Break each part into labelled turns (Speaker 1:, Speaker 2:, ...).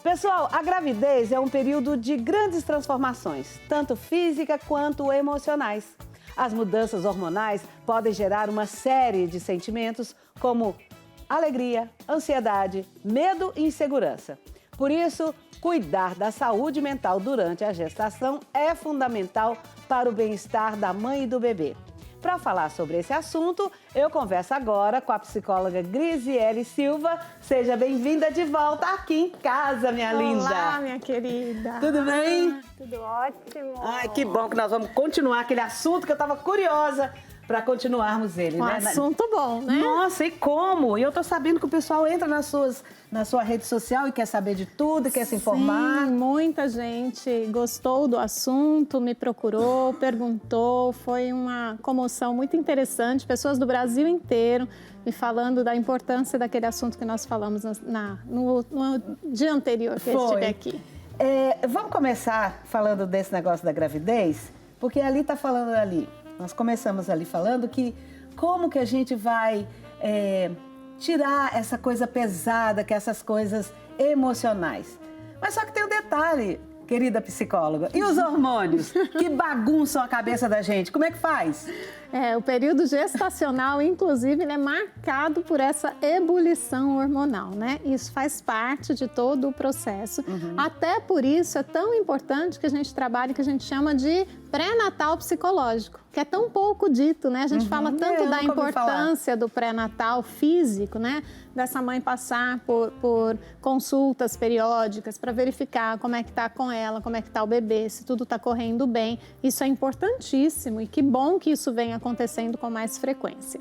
Speaker 1: Pessoal, a gravidez é um período de grandes transformações, tanto físicas quanto emocionais. As mudanças hormonais podem gerar uma série de sentimentos como alegria, ansiedade, medo e insegurança. Por isso, cuidar da saúde mental durante a gestação é fundamental para o bem-estar da mãe e do bebê. Para falar sobre esse assunto, eu converso agora com a psicóloga Grisiele Silva. Seja bem-vinda de volta aqui em casa, minha linda.
Speaker 2: Olá, minha querida.
Speaker 1: Tudo bem?
Speaker 2: Tudo ótimo.
Speaker 1: Ai, que bom que nós vamos continuar aquele assunto que eu estava curiosa para continuarmos ele,
Speaker 2: Um
Speaker 1: né?
Speaker 2: assunto bom, né?
Speaker 1: Nossa, e como? E eu tô sabendo que o pessoal entra na sua rede social e quer saber de tudo, quer se informar.
Speaker 2: Sim, muita gente gostou do assunto, me procurou, perguntou. Foi uma comoção muito interessante. Pessoas do Brasil inteiro me falando da importância daquele assunto que nós falamos no dia anterior que eu estive aqui.
Speaker 1: Vamos começar falando desse negócio da gravidez? Porque ali está falando ali. Nós começamos ali falando que como que a gente vai tirar essa coisa pesada, que essas coisas emocionais. Mas só que tem um detalhe, querida psicóloga. E os hormônios que bagunçam a cabeça da gente? Como é que faz?
Speaker 2: O período gestacional, inclusive, ele é marcado por essa ebulição hormonal, né? Isso faz parte de todo o processo. Até por isso é tão importante que a gente trabalhe o que a gente chama de pré-natal psicológico, que é tão pouco dito, né? A gente fala tanto da importância do pré-natal físico, né? Dessa mãe passar por consultas periódicas para verificar como é que está com ela, como é que está o bebê, se tudo está correndo bem. Isso é importantíssimo e que bom que isso venha acontecendo com mais frequência.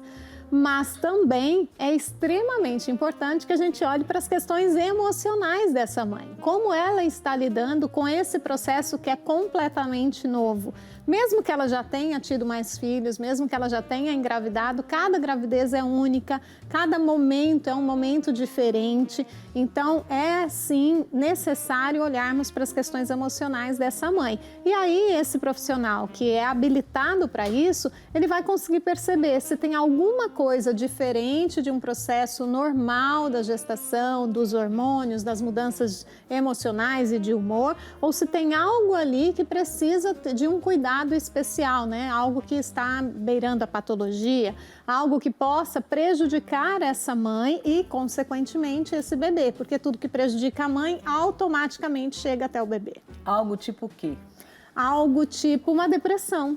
Speaker 2: Mas também é extremamente importante que a gente olhe para as questões emocionais dessa mãe. Como ela está lidando com esse processo que é completamente novo. Mesmo que ela já tenha tido mais filhos, mesmo que ela já tenha engravidado, cada gravidez é única, cada momento é um momento diferente. Então, é sim necessário olharmos para as questões emocionais dessa mãe. E aí, esse profissional que é habilitado para isso, ele vai conseguir perceber se tem alguma coisa diferente de um processo normal da gestação, dos hormônios, das mudanças emocionais e de humor, ou se tem algo ali que precisa de um cuidado especial, né? Algo que está beirando a patologia, algo que possa prejudicar essa mãe e, consequentemente, esse bebê, porque tudo que prejudica a mãe automaticamente chega até o bebê.
Speaker 1: Algo tipo o quê?
Speaker 2: Algo tipo uma depressão.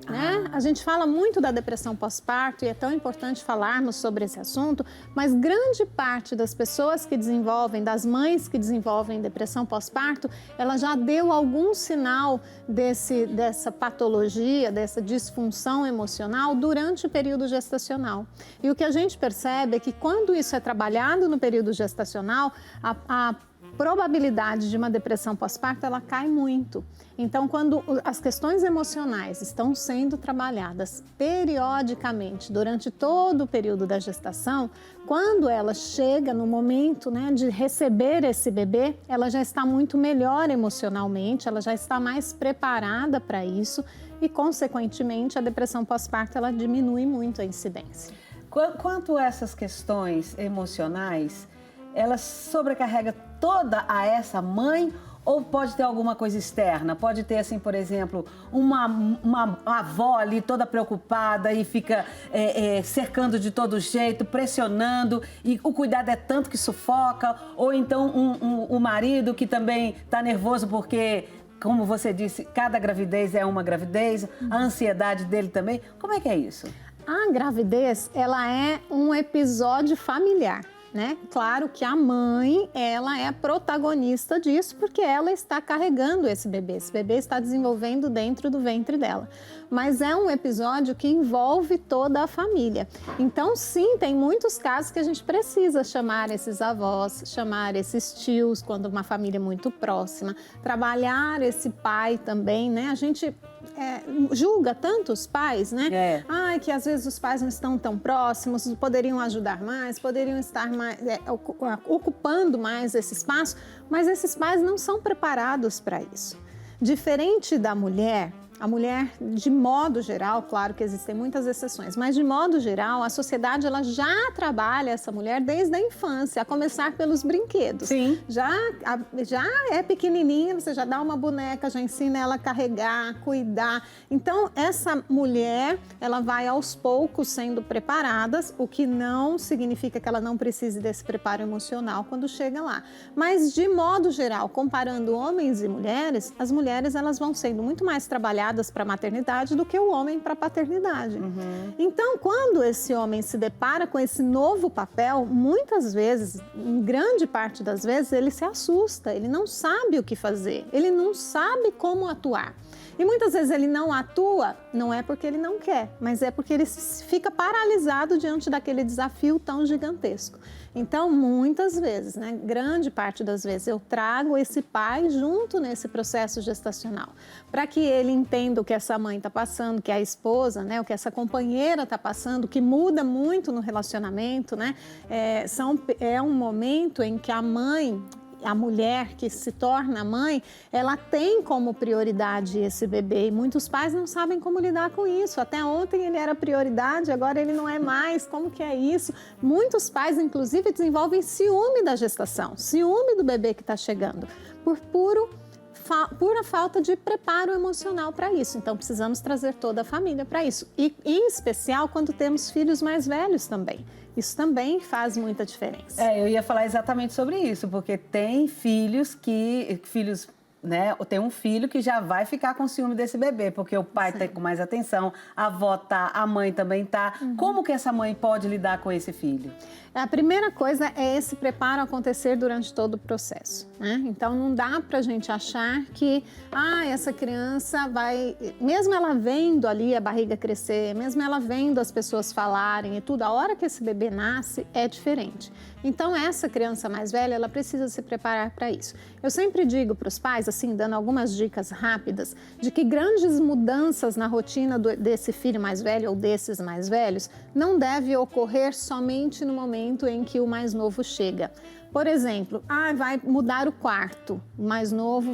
Speaker 2: Né? A gente fala muito da depressão pós-parto e é tão importante falarmos sobre esse assunto, mas grande parte das pessoas que desenvolvem, das mães que desenvolvem depressão pós-parto, ela já deu algum sinal dessa patologia, dessa disfunção emocional durante o período gestacional. E o que a gente percebe é que quando isso é trabalhado no período gestacional, a probabilidade de uma depressão pós-parto, ela cai muito. Então, quando as questões emocionais estão sendo trabalhadas periodicamente durante todo o período da gestação, quando ela chega no momento, né, de receber esse bebê, ela já está muito melhor emocionalmente, ela já está mais preparada para isso e, consequentemente, a depressão pós-parto, ela diminui muito a incidência.
Speaker 1: Quanto a essas questões emocionais, ela sobrecarrega toda a essa mãe ou pode ter alguma coisa externa? Pode ter, assim, por exemplo, uma avó ali toda preocupada e fica cercando de todo jeito, pressionando e o cuidado é tanto que sufoca, ou então o marido que também está nervoso porque, como você disse, cada gravidez é uma gravidez, a ansiedade dele também. Como é que é isso?
Speaker 2: A gravidez, ela é um episódio familiar. Né? Claro que a mãe, ela é a protagonista disso porque ela está carregando esse bebê está desenvolvendo dentro do ventre dela. Mas é um episódio que envolve toda a família. Então, sim, tem muitos casos que a gente precisa chamar esses avós, chamar esses tios, quando uma família é muito próxima, trabalhar esse pai também, né? A gente julga tanto os pais, né? Que às vezes os pais não estão tão próximos, poderiam ajudar mais, poderiam estar mais, ocupando mais esse espaço, mas esses pais não são preparados para isso. Diferente da mulher, A mulher, de modo geral, claro que existem muitas exceções, mas de modo geral, a sociedade ela já trabalha essa mulher desde a infância, a começar pelos brinquedos.
Speaker 1: Sim.
Speaker 2: Já é pequenininha, você já dá uma boneca, já ensina ela a carregar, cuidar. Então, essa mulher, ela vai aos poucos sendo preparada, o que não significa que ela não precise desse preparo emocional quando chega lá. Mas, de modo geral, comparando homens e mulheres, as mulheres elas vão sendo muito mais trabalhadas para a maternidade do que o homem para a paternidade. Então, quando esse homem se depara com esse novo papel, muitas vezes, em grande parte das vezes, ele se assusta, ele não sabe o que fazer, ele não sabe como atuar. E muitas vezes ele não atua, não é porque ele não quer, mas é porque ele fica paralisado diante daquele desafio tão gigantesco. Então, muitas vezes, né, grande parte das vezes, eu trago esse pai junto nesse processo gestacional, para que ele entenda o que essa mãe está passando, que a esposa, né, o que essa companheira está passando, que muda muito no relacionamento, né? É um momento em que a mulher que se torna mãe, ela tem como prioridade esse bebê e muitos pais não sabem como lidar com isso. Até ontem ele era prioridade, agora ele não é mais. Como que é isso? Muitos pais, inclusive, desenvolvem ciúme da gestação, ciúme do bebê que está chegando, por pura falta de preparo emocional para isso. Então, precisamos trazer toda a família para isso. E, em especial, quando temos filhos mais velhos também. Isso também faz muita diferença.
Speaker 1: Eu ia falar exatamente sobre isso, porque tem né, tem um filho que já vai ficar com ciúme desse bebê, porque o pai está com mais atenção, a avó tá, a mãe também tá. Como que essa mãe pode lidar com esse filho?
Speaker 2: A primeira coisa é esse preparo acontecer durante todo o processo, né? Então, não dá pra gente achar que, essa criança vai... Mesmo ela vendo ali a barriga crescer, mesmo ela vendo as pessoas falarem e tudo, a hora que esse bebê nasce é diferente. Então, essa criança mais velha, ela precisa se preparar para isso. Eu sempre digo para os pais, assim, dando algumas dicas rápidas, de que grandes mudanças na rotina desse filho mais velho ou desses mais velhos não deve ocorrer somente no momento em que o mais novo chega. Por exemplo, vai mudar o quarto, o mais novo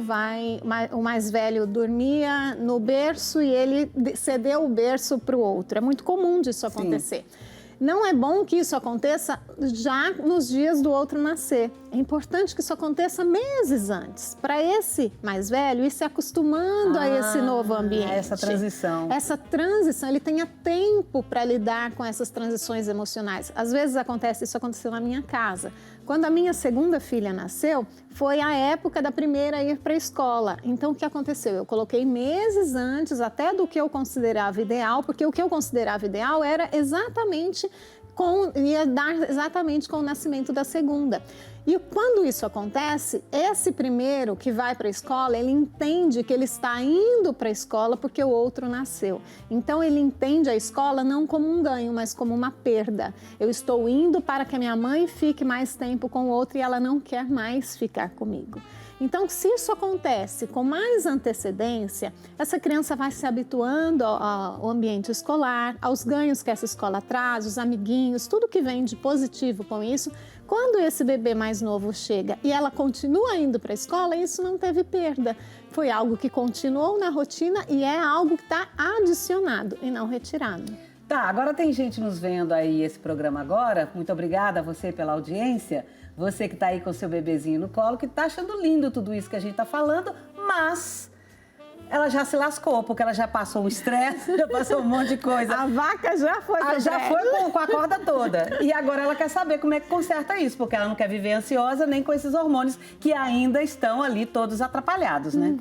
Speaker 2: o mais velho dormia no berço e ele cedeu o berço para o outro. É muito comum disso acontecer. Sim. Não é bom que isso aconteça já nos dias do outro nascer. É importante que isso aconteça meses antes, para esse mais velho ir se acostumando a esse novo ambiente.
Speaker 1: Essa transição.
Speaker 2: Essa transição, ele tenha tempo para lidar com essas transições emocionais. Às vezes isso aconteceu na minha casa. Quando a minha segunda filha nasceu, foi a época da primeira a ir para a escola. Então, o que aconteceu? Eu coloquei meses antes, até do que eu considerava ideal, porque o que eu considerava ideal era ia dar exatamente com o nascimento da segunda. E quando isso acontece, esse primeiro que vai para a escola, ele entende que ele está indo para a escola porque o outro nasceu. Então, ele entende a escola não como um ganho, mas como uma perda. Eu estou indo para que a minha mãe fique mais tempo com o outro e ela não quer mais ficar comigo. Então, se isso acontece com mais antecedência, essa criança vai se habituando ao ambiente escolar, aos ganhos que essa escola traz, os amiguinhos, tudo que vem de positivo com isso. Quando esse bebê mais novo chega e ela continua indo para a escola, isso não teve perda. Foi algo que continuou na rotina e é algo que está adicionado e não retirado.
Speaker 1: Tá, agora tem gente nos vendo aí esse programa agora. Muito obrigada a você pela audiência. Você que está aí com o seu bebezinho no colo, que está achando lindo tudo isso que a gente está falando, mas ela já se lascou, porque ela já passou um estresse, já passou um monte de coisa.
Speaker 2: A vaca já foi
Speaker 1: com a corda toda. E agora ela quer saber como é que conserta isso, porque ela não quer viver ansiosa nem com esses hormônios que ainda estão ali todos atrapalhados, né?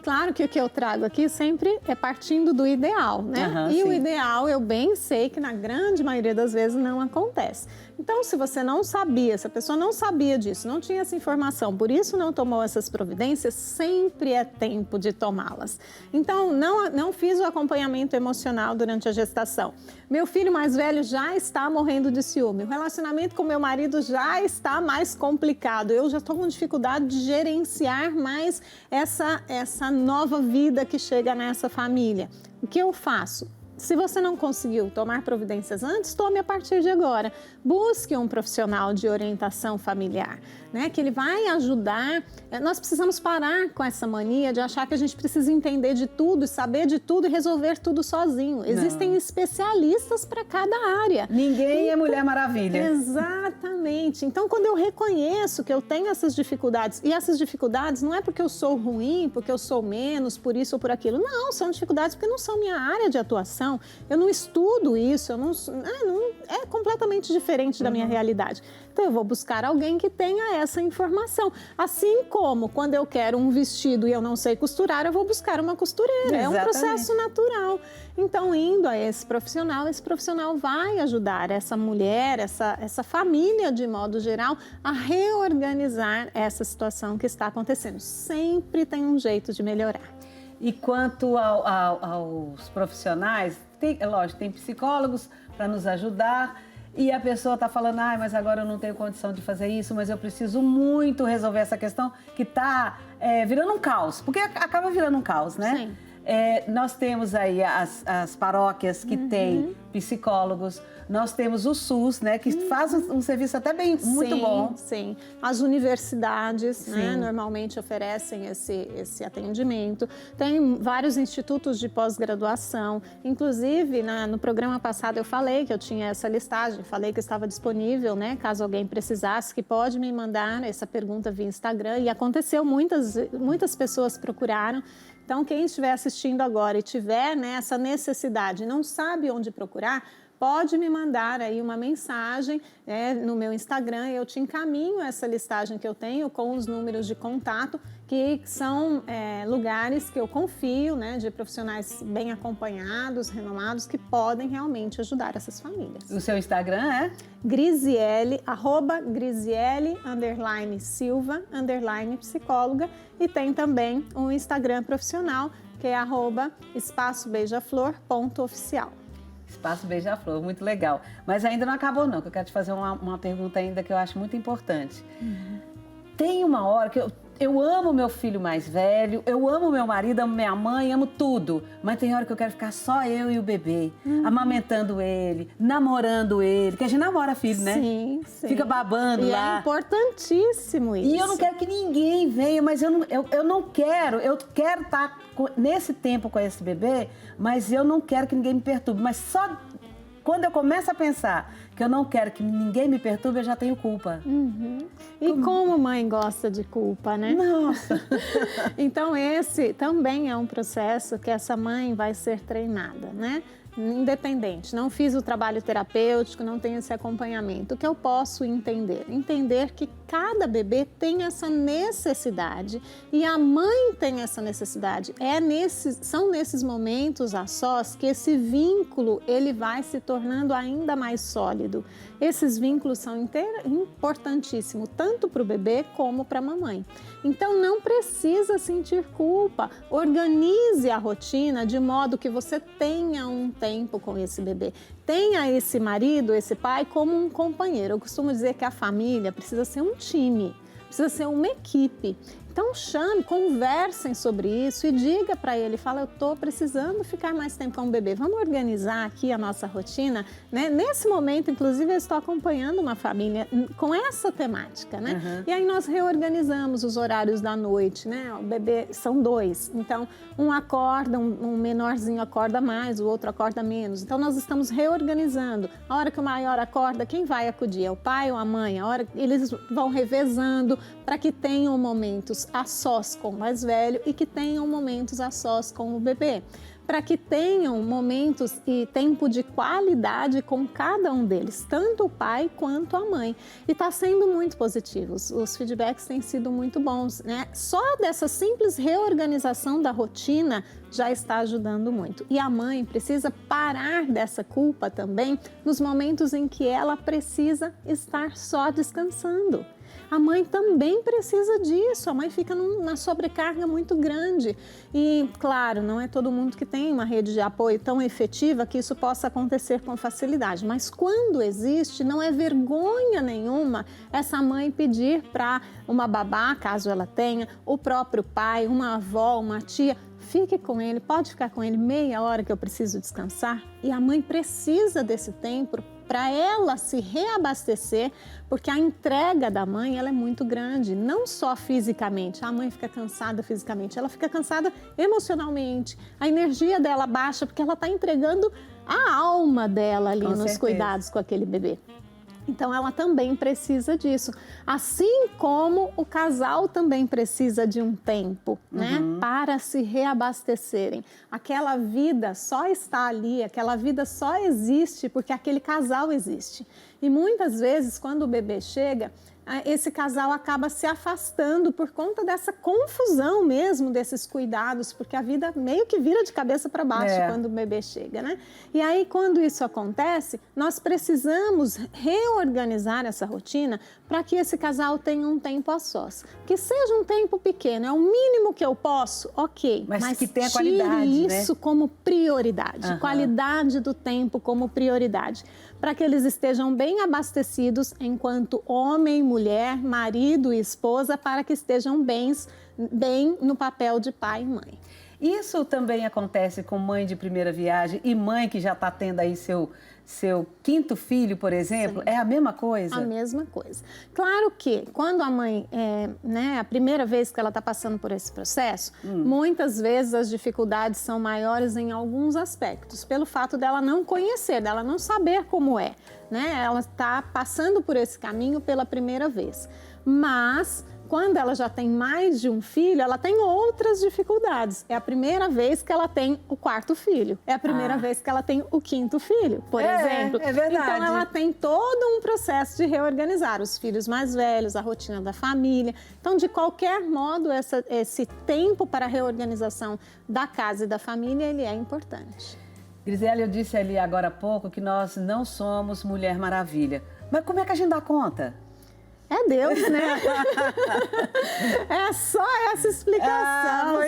Speaker 2: Claro que o que eu trago aqui sempre é partindo do ideal, né? E sim, o ideal eu bem sei que na grande maioria das vezes não acontece. Então, se você não sabia, se a pessoa não sabia disso, não tinha essa informação, por isso não tomou essas providências, sempre é tempo de tomá-las. Então, não fiz o acompanhamento emocional durante a gestação. Meu filho mais velho já está morrendo de ciúme. O relacionamento com meu marido já está mais complicado. Eu já estou com dificuldade de gerenciar mais essa nova vida que chega nessa família. O que eu faço? Se você não conseguiu tomar providências antes, tome a partir de agora. Busque um profissional de orientação familiar. né, que ele vai ajudar. Nós precisamos parar com essa mania de achar que a gente precisa entender de tudo, saber de tudo e resolver tudo sozinho. Existem especialistas para cada área.
Speaker 1: Ninguém é Mulher Maravilha.
Speaker 2: Exatamente. Então, quando eu reconheço que eu tenho essas dificuldades, e essas dificuldades não é porque eu sou ruim, porque eu sou menos, por isso ou por aquilo. Não, são dificuldades porque não são minha área de atuação. Eu não estudo isso, é completamente diferente da minha realidade. Então, eu vou buscar alguém que tenha essa informação. Assim como quando eu quero um vestido e eu não sei costurar, eu vou buscar uma costureira.
Speaker 1: Exatamente.
Speaker 2: É um processo natural. Então, indo a esse profissional vai ajudar essa mulher, essa família, de modo geral, a reorganizar essa situação que está acontecendo. Sempre tem um jeito de melhorar.
Speaker 1: E quanto aos profissionais, lógico, tem psicólogos para nos ajudar e a pessoa está falando, mas agora eu não tenho condição de fazer isso, mas eu preciso muito resolver essa questão que está virando um caos, porque acaba virando um caos, né?
Speaker 2: Sim.
Speaker 1: Nós temos aí as paróquias que têm psicólogos, nós temos o SUS, né, que faz um serviço até muito bom.
Speaker 2: Sim, as universidades, né, normalmente oferecem esse atendimento. Tem vários institutos de pós-graduação. Inclusive, no programa passado eu falei que eu tinha essa listagem, falei que estava disponível, né, caso alguém precisasse, que pode me mandar essa pergunta via Instagram. E aconteceu, muitas pessoas procuraram. Então, quem estiver assistindo agora e tiver, né, essa necessidade, não sabe onde procurar, pode me mandar aí uma mensagem no meu Instagram. Eu te encaminho essa listagem que eu tenho com os números de contato, que são lugares que eu confio, né, de profissionais bem acompanhados, renomados, que podem realmente ajudar essas famílias.
Speaker 1: O seu Instagram é?
Speaker 2: Grisiele, @Grisiele_Silva_psicóloga, e tem também um Instagram profissional que é @espaçobeijaflor.oficial.
Speaker 1: Espaço Beija-Flor, muito legal. Mas ainda não acabou não, que eu quero te fazer uma pergunta ainda que eu acho muito importante. Tem uma hora que eu amo meu filho mais velho, eu amo meu marido, amo minha mãe, amo tudo. Mas tem hora que eu quero ficar só eu e o bebê, amamentando ele, namorando ele. Porque a gente namora filho, né?
Speaker 2: Sim.
Speaker 1: Fica babando lá.
Speaker 2: É importantíssimo isso.
Speaker 1: E eu não quero que ninguém venha, mas eu não quero. Eu quero estar nesse tempo com esse bebê, mas eu não quero que ninguém me perturbe. Mas só quando eu começo a pensar que eu não quero que ninguém me perturbe, eu já tenho culpa.
Speaker 2: E como mãe gosta de culpa, né?
Speaker 1: Nossa!
Speaker 2: Então, esse também é um processo que essa mãe vai ser treinada, né? Independente, não fiz o trabalho terapêutico, não tenho esse acompanhamento. O que eu posso entender? Entender que cada bebê tem essa necessidade e a mãe tem essa necessidade. São nesses momentos a sós que esse vínculo ele vai se tornando ainda mais sólido. Esses vínculos são importantíssimos, tanto para o bebê como para a mamãe. Então, não precisa sentir culpa. Organize a rotina de modo que você tenha um tempo com esse bebê. Tenha esse marido, esse pai, como um companheiro. Eu costumo dizer que a família precisa ser um time, precisa ser uma equipe. Então, conversem sobre isso e diga para ele, fala, eu estou precisando ficar mais tempo com o bebê, vamos organizar aqui a nossa rotina, né? Nesse momento, inclusive, eu estou acompanhando uma família com essa temática, né? E aí nós reorganizamos os horários da noite, né? O bebê, são 2, então um acorda, um menorzinho acorda mais, o outro acorda menos. Então, nós estamos reorganizando. A hora que o maior acorda, quem vai acudir? É o pai ou a mãe? A hora eles vão revezando para que tenham momentos a sós com o mais velho e que tenham momentos a sós com o bebê, para que tenham momentos e tempo de qualidade com cada um deles, tanto o pai quanto a mãe. E está sendo muito positivo, os feedbacks têm sido muito bons, né? Só dessa simples reorganização da rotina já está ajudando muito. E a mãe precisa parar dessa culpa também nos momentos em que ela precisa estar só descansando. A mãe também precisa disso, a mãe fica na sobrecarga muito grande. E, claro, não é todo mundo que tem uma rede de apoio tão efetiva que isso possa acontecer com facilidade. Mas quando existe, não é vergonha nenhuma essa mãe pedir para uma babá, caso ela tenha, o próprio pai, uma avó, uma tia, fique com ele, pode ficar com ele meia hora que eu preciso descansar. E a mãe precisa desse tempo para ela se reabastecer, porque a entrega da mãe ela é muito grande, não só fisicamente. A mãe fica cansada fisicamente, ela fica cansada emocionalmente. A energia dela baixa porque ela está entregando a alma dela ali nos cuidados com aquele bebê. Então, ela também precisa disso. Assim como o casal também precisa de um tempo, né? Para se reabastecerem. Aquela vida só está ali, aquela vida só existe porque aquele casal existe. E muitas vezes, quando o bebê chega, esse casal acaba se afastando por conta dessa confusão mesmo, desses cuidados, porque a vida meio que vira de cabeça para baixo quando o bebê chega, né? E aí, quando isso acontece, nós precisamos reorganizar essa rotina para que esse casal tenha um tempo a sós. Que seja um tempo pequeno, é o mínimo que eu posso, ok.
Speaker 1: Mas que tenha
Speaker 2: tire
Speaker 1: qualidade,
Speaker 2: isso, né? Como prioridade, qualidade do tempo como prioridade, para que eles estejam bem abastecidos enquanto homem, mulher, marido e esposa, para que estejam bem no papel de pai e mãe.
Speaker 1: Isso também acontece com mãe de primeira viagem e mãe que já está tendo aí seu 5º filho, por exemplo? Sim. É a mesma coisa?
Speaker 2: A mesma coisa. Claro que quando a mãe, a primeira vez que ela está passando por esse processo, muitas vezes as dificuldades são maiores em alguns aspectos, pelo fato dela não conhecer, dela não saber como é, né? Ela está passando por esse caminho pela primeira vez. Mas quando ela já tem mais de um filho, ela tem outras dificuldades. É a primeira vez que ela tem o 4º filho. É a primeira vez que ela tem o 5º filho, por exemplo.
Speaker 1: É verdade.
Speaker 2: Então, ela tem todo um processo de reorganizar os filhos mais velhos, a rotina da família. Então, de qualquer modo, esse tempo para a reorganização da casa e da família, ele é importante.
Speaker 1: Grisele, eu disse ali agora há pouco que nós não somos Mulher Maravilha. Mas como é que a gente dá conta?
Speaker 2: É Deus, né? É só essa explicação.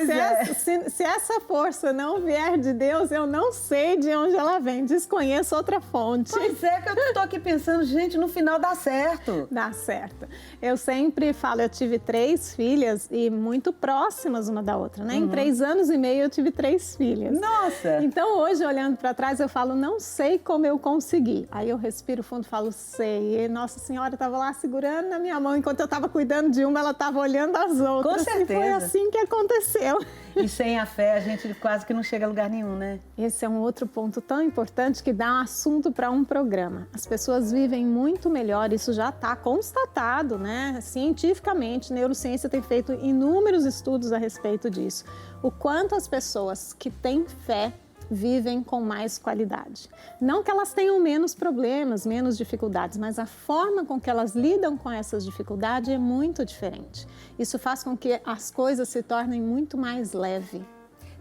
Speaker 2: Se essa força não vier de Deus, eu não sei de onde ela vem. Desconheço outra fonte.
Speaker 1: Pois é, que eu estou aqui pensando, gente, no final dá certo.
Speaker 2: Dá certo. Eu sempre falo, eu tive 3 filhas e muito próximas uma da outra, né? Em 3 anos e meio eu tive 3 filhas.
Speaker 1: Nossa!
Speaker 2: Então hoje, olhando para trás, eu falo, não sei como eu consegui. Aí eu respiro fundo e falo, sei. E Nossa Senhora estava lá segurando na minha mão, enquanto eu estava cuidando de uma, ela estava olhando as outras.
Speaker 1: Com certeza.
Speaker 2: E foi assim que aconteceu.
Speaker 1: E sem a fé, a gente quase que não chega a lugar nenhum, né?
Speaker 2: Esse é um outro ponto tão importante que dá um assunto para um programa. As pessoas vivem muito melhor, isso já está constatado, né? Cientificamente, neurociência tem feito inúmeros estudos a respeito disso. O quanto as pessoas que têm fé vivem com mais qualidade. Não que elas tenham menos problemas, menos dificuldades, mas a forma com que elas lidam com essas dificuldades é muito diferente. Isso faz com que as coisas se tornem muito mais leves.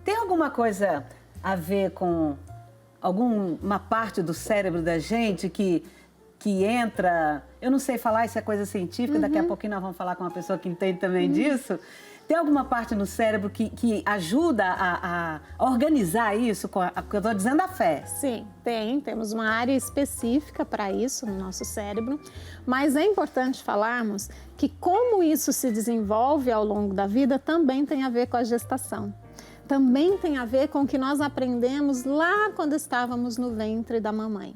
Speaker 1: Tem alguma coisa a ver com alguma parte do cérebro da gente que entra... Eu não sei falar, isso é coisa científica, daqui a pouquinho nós vamos falar com uma pessoa que entende também disso. Tem alguma parte no cérebro que ajuda a organizar isso, com que eu estou dizendo, a fé?
Speaker 2: Sim, temos uma área específica para isso no nosso cérebro, mas é importante falarmos que como isso se desenvolve ao longo da vida também tem a ver com a gestação. Também tem a ver com o que nós aprendemos lá quando estávamos no ventre da mamãe.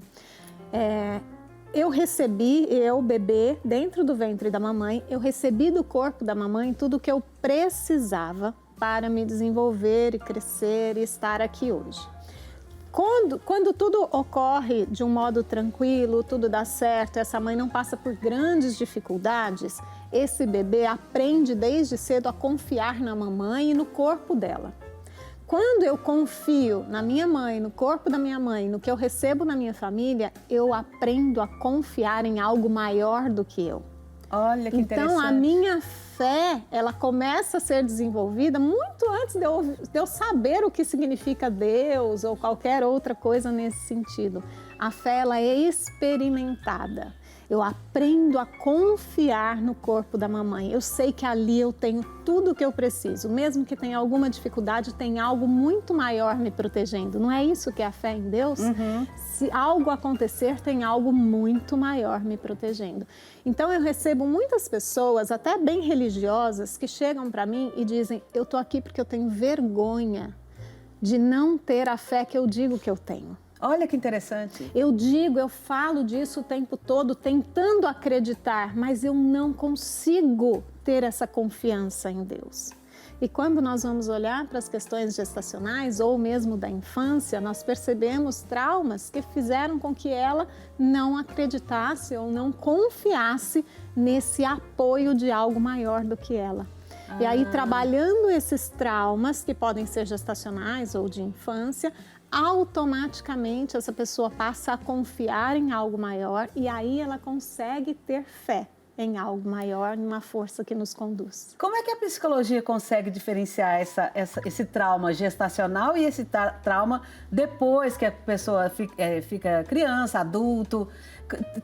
Speaker 2: Eu bebê, dentro do ventre da mamãe, eu recebi do corpo da mamãe tudo o que eu precisava para me desenvolver e crescer e estar aqui hoje. Quando tudo ocorre de um modo tranquilo, tudo dá certo, essa mãe não passa por grandes dificuldades, esse bebê aprende desde cedo a confiar na mamãe e no corpo dela. Quando eu confio na minha mãe, no corpo da minha mãe, no que eu recebo na minha família, eu aprendo a confiar em algo maior do que eu.
Speaker 1: Olha que interessante.
Speaker 2: Então, a minha fé, ela começa a ser desenvolvida muito antes de eu saber o que significa Deus ou qualquer outra coisa nesse sentido. A fé, ela é experimentada. Eu aprendo a confiar no corpo da mamãe. Eu sei que ali eu tenho tudo o que eu preciso. Mesmo que tenha alguma dificuldade, tem algo muito maior me protegendo. Não é isso que é a fé em Deus? Se algo acontecer, tem algo muito maior me protegendo. Então, eu recebo muitas pessoas, até bem religiosas, que chegam para mim e dizem, eu estou aqui porque eu tenho vergonha de não ter a fé que eu digo que eu tenho.
Speaker 1: Olha que interessante.
Speaker 2: Eu falo disso o tempo todo, tentando acreditar, mas eu não consigo ter essa confiança em Deus. E quando nós vamos olhar para as questões gestacionais ou mesmo da infância, nós percebemos traumas que fizeram com que ela não acreditasse ou não confiasse nesse apoio de algo maior do que ela. E aí, trabalhando esses traumas, que podem ser gestacionais ou de infância, automaticamente essa pessoa passa a confiar em algo maior e aí ela consegue ter fé em algo maior, numa força que nos conduz.
Speaker 1: Como é que a psicologia consegue diferenciar esse trauma gestacional e esse trauma depois que a pessoa fica criança, adulto?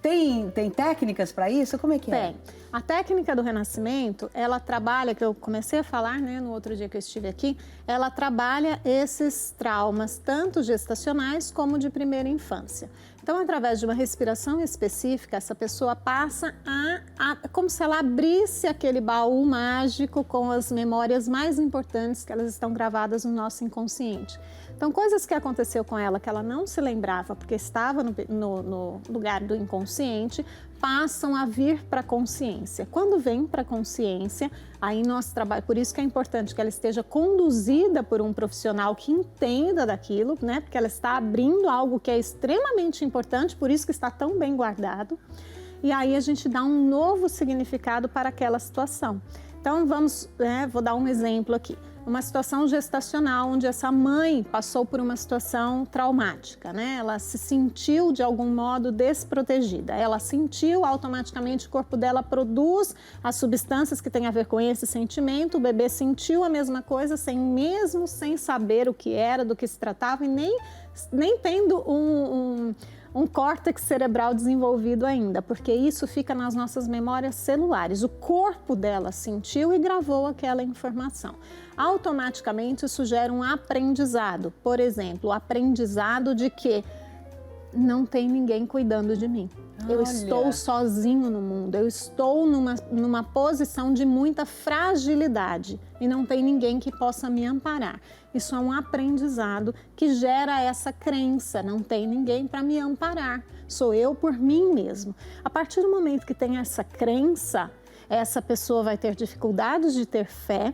Speaker 1: Tem técnicas para isso? Como é que é?
Speaker 2: Tem. A técnica do renascimento, ela trabalha, que eu comecei a falar, né, no outro dia que eu estive aqui, ela trabalha esses traumas, tanto gestacionais como de primeira infância. Então, através de uma respiração específica, essa pessoa passa como se ela abrisse aquele baú mágico com as memórias mais importantes que elas estão gravadas no nosso inconsciente. Então, coisas que aconteceu com ela que ela não se lembrava porque estava no lugar do inconsciente, passam a vir para a consciência. Quando vem para a consciência, aí nós trabalhamos, por isso que é importante que ela esteja conduzida por um profissional que entenda daquilo, né? Porque ela está abrindo algo que é extremamente importante, por isso que está tão bem guardado. E aí a gente dá um novo significado para aquela situação. Então, vou dar um exemplo aqui. Uma situação gestacional, onde essa mãe passou por uma situação traumática, né? Ela se sentiu, de algum modo, desprotegida. Ela sentiu, automaticamente o corpo dela produz as substâncias que têm a ver com esse sentimento. O bebê sentiu a mesma coisa, mesmo sem saber o que era, do que se tratava e nem tendo um córtex cerebral desenvolvido ainda, porque isso fica nas nossas memórias celulares. O corpo dela sentiu e gravou aquela informação. Automaticamente isso gera um aprendizado. Por exemplo, o aprendizado de que não tem ninguém cuidando de mim. Eu estou sozinho no mundo, eu estou numa posição de muita fragilidade e não tem ninguém que possa me amparar. Isso é um aprendizado que gera essa crença, não tem ninguém para me amparar, sou eu por mim mesmo. A partir do momento que tem essa crença, essa pessoa vai ter dificuldades de ter fé.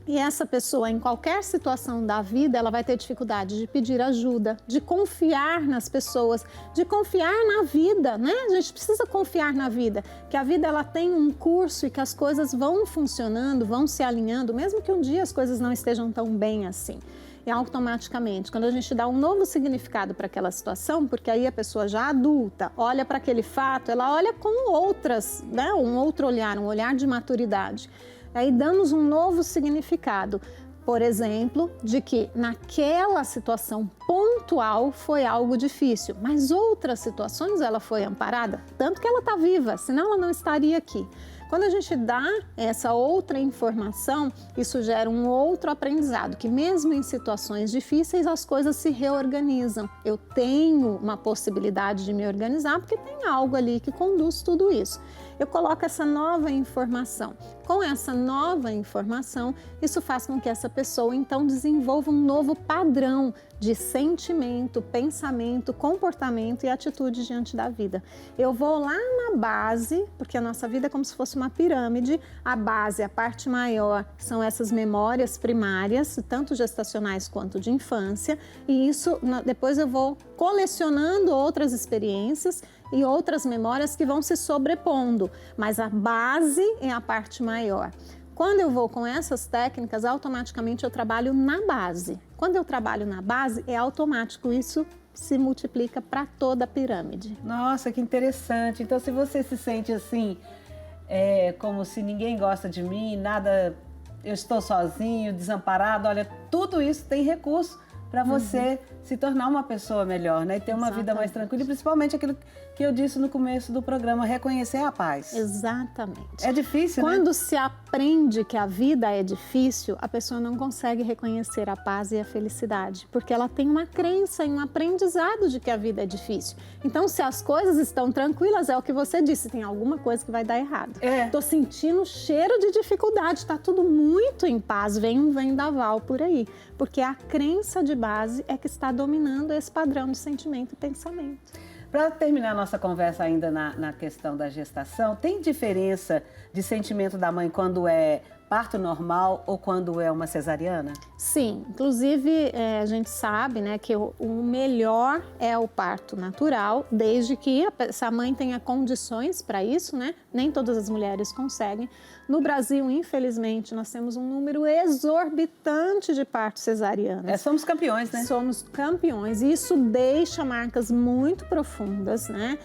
Speaker 2: E essa pessoa, em qualquer situação da vida, ela vai ter dificuldade de pedir ajuda, de confiar nas pessoas, de confiar na vida, né? A gente precisa confiar na vida, que a vida ela tem um curso e que as coisas vão funcionando, vão se alinhando, mesmo que um dia as coisas não estejam tão bem assim. E automaticamente, quando a gente dá um novo significado para aquela situação, porque aí a pessoa já adulta olha para aquele fato, ela olha com outras, né? Um outro olhar, um olhar de maturidade. Aí damos um novo significado, por exemplo, de que naquela situação pontual foi algo difícil, mas outras situações ela foi amparada, tanto que ela está viva, senão ela não estaria aqui. Quando a gente dá essa outra informação, isso gera um outro aprendizado, que mesmo em situações difíceis as coisas se reorganizam. Eu tenho uma possibilidade de me organizar porque tem algo ali que conduz tudo isso. Eu coloco essa nova informação. Com essa nova informação, isso faz com que essa pessoa então desenvolva um novo padrão de sentimento, pensamento, comportamento e atitude diante da vida. Eu vou lá na base, porque a nossa vida é como se fosse uma pirâmide. A base, a parte maior, são essas memórias primárias, tanto gestacionais quanto de infância. E isso, depois eu vou colecionando outras experiências e outras memórias que vão se sobrepondo, mas a base é a parte maior. Quando eu vou com essas técnicas, automaticamente eu trabalho na base. Quando eu trabalho na base, é automático, isso se multiplica para toda a pirâmide.
Speaker 1: Nossa, que interessante. Então, se você se sente assim, como se ninguém gosta de mim, nada, eu estou sozinho, desamparado, olha, tudo isso tem recurso para você se tornar uma pessoa melhor, né? E ter uma vida mais tranquila e principalmente aquilo que eu disse no começo do programa, reconhecer a paz.
Speaker 2: Exatamente.
Speaker 1: É difícil,
Speaker 2: Quando
Speaker 1: né?
Speaker 2: se aprende que a vida é difícil, a pessoa não consegue reconhecer a paz e a felicidade, porque ela tem uma crença e um aprendizado de que a vida é difícil. Então, se as coisas estão tranquilas, é o que você disse, tem alguma coisa que vai dar errado. Tô sentindo cheiro de dificuldade, tá tudo muito em paz, vem um vendaval por aí, porque a crença de base é que está dominando esse padrão de sentimento e pensamento.
Speaker 1: Para terminar a nossa conversa ainda na questão da gestação, tem diferença de sentimento da mãe quando é parto normal ou quando é uma cesariana?
Speaker 2: Sim, inclusive a gente sabe, né, que o melhor é o parto natural, desde que essa mãe tenha condições para isso, né? Nem todas as mulheres conseguem. No Brasil, infelizmente, nós temos um número exorbitante de partos cesarianos.
Speaker 1: Somos campeões, né?
Speaker 2: Somos campeões e isso deixa marcas muito profundas, né?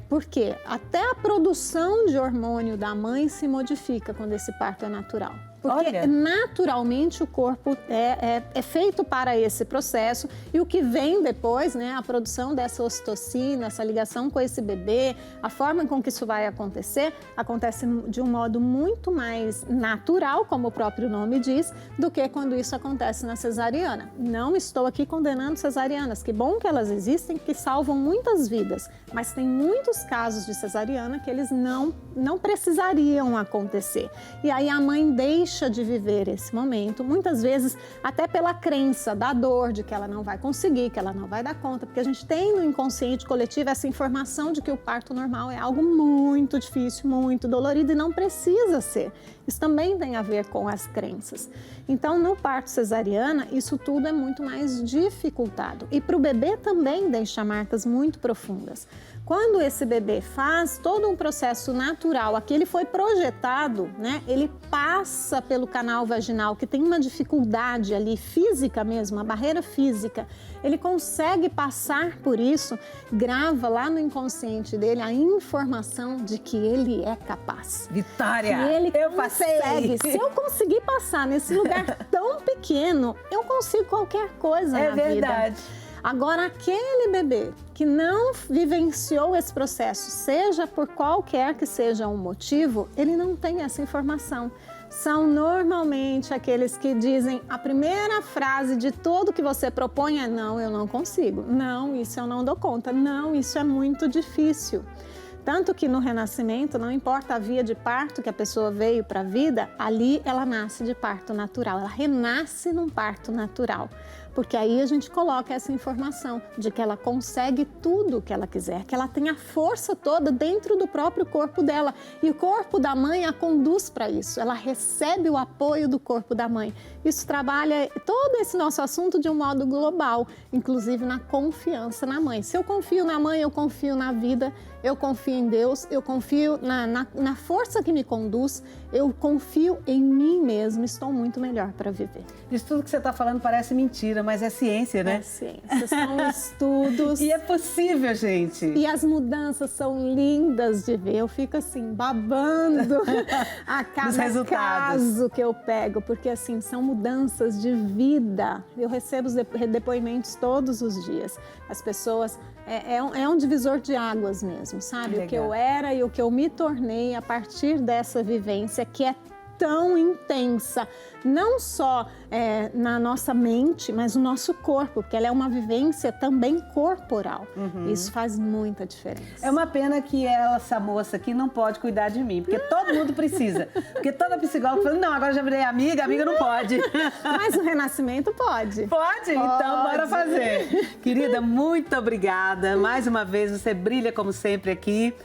Speaker 2: Porque até a produção de hormônio da mãe se modifica quando esse parto é natural. Porque naturalmente o corpo é feito para esse processo e o que vem depois, né, a produção dessa ocitocina, essa ligação com esse bebê, a forma com que isso vai acontecer, acontece de um modo muito mais natural, como o próprio nome diz, do que quando isso acontece na cesariana. Não estou aqui condenando cesarianas, que bom que elas existem, que salvam muitas vidas, mas tem muitos casos de cesariana que eles não precisariam acontecer. E aí a mãe deixa de viver esse momento, muitas vezes até pela crença da dor, de que ela não vai conseguir, que ela não vai dar conta, porque a gente tem no inconsciente coletivo essa informação de que o parto normal é algo muito difícil, muito dolorido e não precisa ser. Isso também tem a ver com as crenças. Então, no parto cesariana, isso tudo é muito mais dificultado. E para o bebê também deixa marcas muito profundas. Quando esse bebê faz todo um processo natural, aqui ele foi projetado, né? Ele passa pelo canal vaginal, que tem uma dificuldade ali física mesmo, uma barreira física. Ele consegue passar por isso, grava lá no inconsciente dele a informação de que ele é capaz.
Speaker 1: Vitória!
Speaker 2: Que ele
Speaker 1: eu passei!
Speaker 2: Se eu conseguir passar nesse lugar tão pequeno, eu consigo qualquer coisa na vida. É verdade. Agora, aquele bebê que não vivenciou esse processo, seja por qualquer que seja o motivo, ele não tem essa informação. São normalmente aqueles que dizem a primeira frase de tudo que você propõe é: não, eu não consigo, não, isso eu não dou conta, não, isso é muito difícil. Tanto que no renascimento, não importa a via de parto que a pessoa veio para a vida, ali ela nasce de parto natural, ela renasce num parto natural. Porque aí a gente coloca essa informação de que ela consegue tudo o que ela quiser, que ela tem a força toda dentro do próprio corpo dela. E o corpo da mãe a conduz para isso, ela recebe o apoio do corpo da mãe. Isso trabalha todo esse nosso assunto de um modo global, inclusive na confiança na mãe. Se eu confio na mãe, eu confio na vida, eu confio em Deus, eu confio na força que me conduz, eu confio em mim mesmo, estou muito melhor para viver.
Speaker 1: Isso tudo que você está falando parece mentira, mas é ciência, né?
Speaker 2: É ciência, são estudos.
Speaker 1: E é possível, gente.
Speaker 2: E as mudanças são lindas de ver, eu fico assim, babando a cada caso que eu pego, porque assim, são mudanças de vida. Eu recebo os depoimentos todos os dias. As pessoas, é um divisor de águas mesmo, sabe?
Speaker 1: Legal.
Speaker 2: O que eu era e o que eu me tornei a partir dessa vivência que é tão intensa, não só na nossa mente, mas no nosso corpo, porque ela é uma vivência também corporal. Isso faz muita diferença.
Speaker 1: É uma pena que essa moça aqui não pode cuidar de mim, porque todo mundo precisa. Porque toda psicóloga fala: não, agora já virei amiga não pode.
Speaker 2: Mas o renascimento pode.
Speaker 1: Pode? Então bora fazer. Querida, muito obrigada. Mais uma vez, você brilha como sempre aqui.